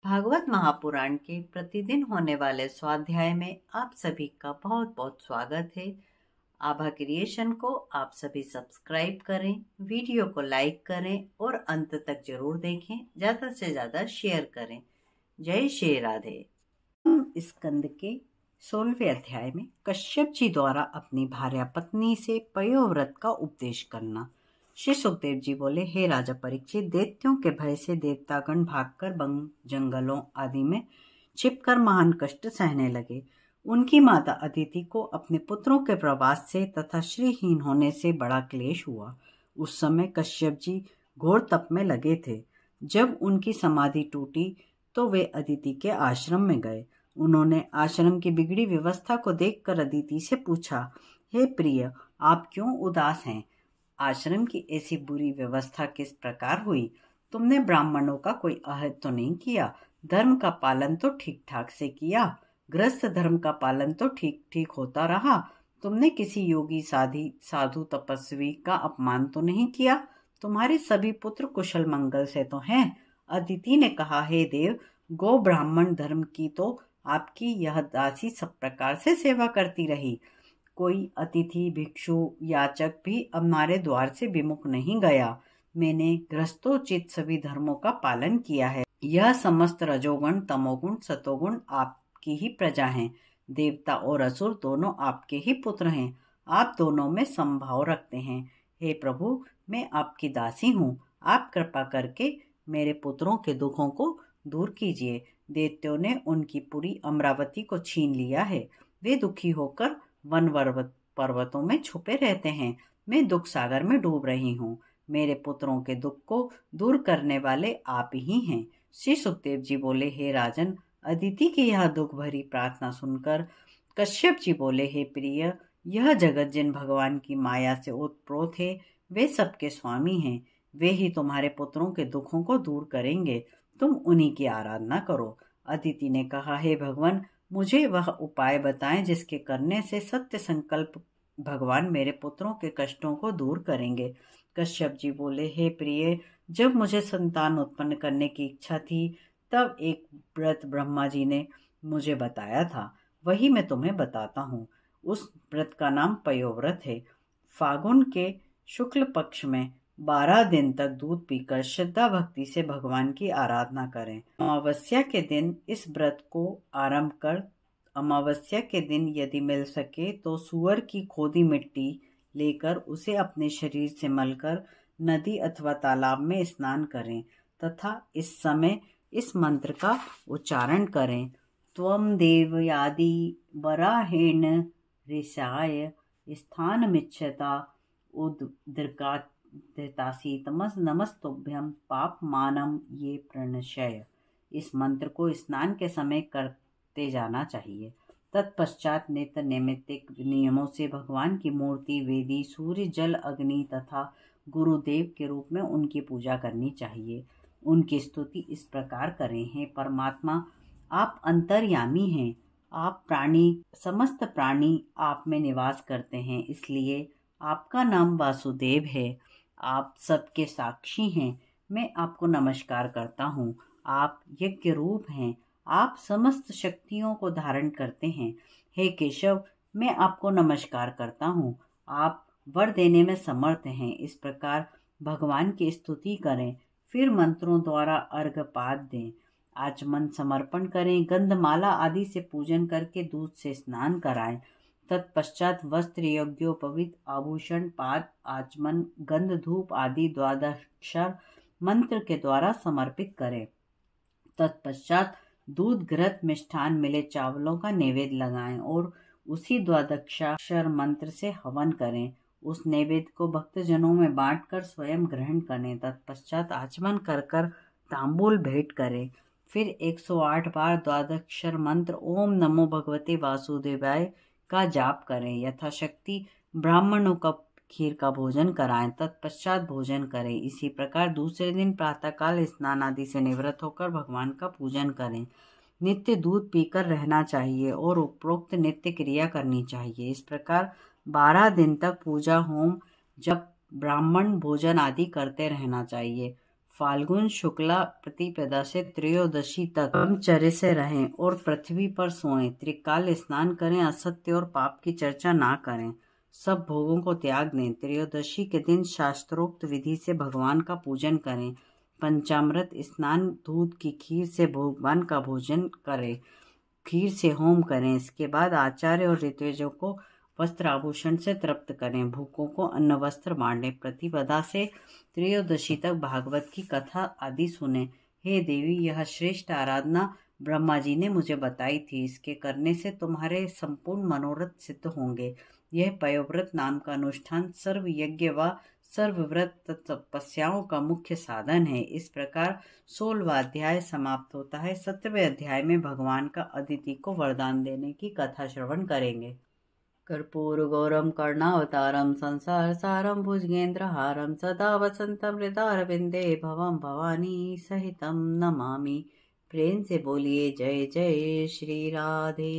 भागवत महापुराण के प्रतिदिन होने वाले स्वाध्याय में आप सभी का बहुत बहुत स्वागत है। आभा क्रिएशन को आप सभी सब्सक्राइब करें, वीडियो को लाइक करें और अंत तक जरूर देखें, ज़्यादा से ज़्यादा शेयर करें। जय श्री राधे। स्कंद के 16वें अध्याय में कश्यप जी द्वारा अपनी भार्या पत्नी से पयोव्रत का उपदेश करना। श्री सुखदेव जी बोले, हे राजा परीक्षित, दैत्यों के भय से देवतागण भागकर वन जंगलों आदि में छिपकर महान कष्ट सहने लगे। उनकी माता अदिति को अपने पुत्रों के प्रवास से तथा श्रीहीन होने से बड़ा क्लेश हुआ। उस समय कश्यप जी घोर तप में लगे थे। जब उनकी समाधि टूटी तो वे अदिति के आश्रम में गए। उन्होंने आश्रम की बिगड़ी व्यवस्था को देखकर अदिति से पूछा, हे प्रिय, आप क्यों उदास हैं? आश्रम की ऐसी बुरी व्यवस्था किस प्रकार हुई? तुमने ब्राह्मणों का कोई अहित तो नहीं किया? धर्म का पालन तो ठीक ठाक से किया? गृहस्थ धर्म का पालन तो ठीक ठीक होता रहा? तुमने किसी योगी साधु तपस्वी का अपमान तो नहीं किया? तुम्हारे सभी पुत्र कुशल मंगल से तो हैं? अदिति ने कहा, हे देव, गो ब्राह्मण धर्म की तो आपकी यह दासी सब प्रकार से सेवा करती रही। कोई अतिथि, भिक्षु, याचक भी हमारे द्वार से विमुख नहीं गया। मैंने गृहस्थोचित सभी धर्मों का पालन किया है। यह समस्त रजोगुण, तमोगुण, सतोगुण आपकी ही प्रजा हैं। देवता और असुर दोनों आपके ही पुत्र हैं। आप दोनों में समभाव रखते हैं। हे प्रभु, मैं आपकी दासी हूँ। आप कृपा करके मेरे पुत्रों के दुखों को दूर कीजिए। दैत्यों ने उनकी पुरी अमरावती को छीन लिया है। वे दुखी होकर वन पर्वतों में छुपे रहते हैं। मैं दुख सागर में डूब रही हूँ। मेरे पुत्रों के दुख को दूर करने वाले आप ही हैं। श्री सुखदेव जी बोले, हे राजन, अदिति की यह दुख भरी प्रार्थना सुनकर कश्यप जी बोले, हे प्रिय, यह जगत जिन भगवान की माया से ओतप्रोत है, वे सबके स्वामी हैं। वे ही तुम्हारे पुत्रों के दुखों को दूर करेंगे। तुम उन्हीं की आराधना करो। अदिति ने कहा, हे भगवान, मुझे वह उपाय बताएं जिसके करने से सत्य संकल्प भगवान मेरे पुत्रों के कष्टों को दूर करेंगे। कश्यप जी बोले, हे प्रिय, जब मुझे संतान उत्पन्न करने की इच्छा थी तब एक व्रत ब्रह्मा जी ने मुझे बताया था, वही मैं तुम्हें बताता हूँ। उस व्रत का नाम पयोव्रत है। फागुन के शुक्ल पक्ष में 12 दिन तक दूध पीकर श्रद्धा भक्ति से भगवान की आराधना करें। अमावस्या के दिन इस व्रत को आरंभ कर अमावस्या के दिन यदि मिल सके तो सूअर की खोदी मिट्टी लेकर उसे अपने शरीर से मलकर नदी अथवा तालाब में स्नान करें तथा इस समय इस मंत्र का उच्चारण करें। त्वं देव यादि वराहेण ऋषाय स्थानमिच्छता उद्दृकासी तमस नमस्तुभ्यं पापमानम ये प्रणशय। इस मंत्र को स्नान के समय करते जाना चाहिए। तत्पश्चात नित्य नैमित्तिक नियमों से भगवान की मूर्ति, वेदी, सूर्य, जल, अग्नि तथा गुरुदेव के रूप में उनकी पूजा करनी चाहिए। उनकी स्तुति इस प्रकार करें, हे परमात्मा, आप अंतर्यामी हैं। आप समस्त प्राणी आप में निवास करते हैं, इसलिए आपका नाम वासुदेव है। आप सबके साक्षी हैं। मैं आपको नमस्कार करता हूँ। आप यज्ञ रूप हैं। आप समस्त शक्तियों को धारण करते हैं। हे केशव, मैं आपको नमस्कार करता हूँ। आप वर देने में समर्थ हैं। इस प्रकार भगवान की स्तुति करें, फिर मंत्रों द्वारा अर्घपाद दें, आचमन समर्पण करें, गंधमाला आदि से पूजन करके दूध से स्नान कराएं। तत्पश्चात वस्त्र, यज्ञोपवीत, आभूषण, पाद, आचमन, गंध, धूप आदि द्वादशाक्षर मंत्र के द्वारा समर्पित करें। तत्पश्चात दूध, घृत, मिष्ठान मिले चावलों का नैवेद्य लगाएं और उसी द्वादशाक्षर मंत्र से हवन करें। उस नैवेद्य को भक्तजनों में बांटकर स्वयं ग्रहण करें। तत्पश्चात आचमन कर तांबूल भेंट करें। फिर 108 बार द्वादशाक्षर मंत्र ओम नमो भगवते वासुदेवाय का जाप करें। यथाशक्ति ब्राह्मणों का खीर का भोजन कराएं। तत्पश्चात भोजन करें। इसी प्रकार दूसरे दिन प्रातःकाल स्नान आदि से निवृत्त होकर भगवान का पूजन करें। नित्य दूध पीकर रहना चाहिए और उपरोक्त नित्य क्रिया करनी चाहिए। इस प्रकार 12 दिन तक पूजा, होम, जब ब्राह्मण भोजन आदि करते रहना चाहिए। फाल्गुन शुक्ला प्रतिपदा से त्रयोदशी तक ब्रह्मचर्य से रहें और पृथ्वी पर सोएं। त्रिकाल स्नान करें, असत्य और पाप की चर्चा ना करें, सब भोगों को त्याग दें। त्रयोदशी के दिन शास्त्रोक्त विधि से भगवान का पूजन करें। पंचामृत स्नान, दूध की खीर से भगवान का भोजन करें, खीर से होम करें। इसके बाद आचार्य और ऋत्विजों को वस्त्र आभूषण से तृप्त करें, भूखों को अन्न वस्त्र बांटें। प्रतिपदा से त्रयोदशी तक भागवत की कथा आदि सुने। हे देवी, यह श्रेष्ठ आराधना ब्रह्मा जी ने मुझे बताई थी। इसके करने से तुम्हारे संपूर्ण मनोरथ सिद्ध होंगे। यह पयोव्रत नाम का अनुष्ठान सर्व यज्ञ व सर्वव्रत तपस्याओं का मुख्य साधन है। इस प्रकार 16वां अध्याय समाप्त होता है। 17वें अध्याय में भगवान का अदिति को वरदान देने की कथा श्रवण करेंगे। कर्पूरगौरं कर्णावतारं संसार सारं भुजगेन्द्रहारं सदा वसन्तं हृदयारविन्दे भवं भवानी सहितं नमामि। प्रेम से बोलिए जय जय श्री राधे।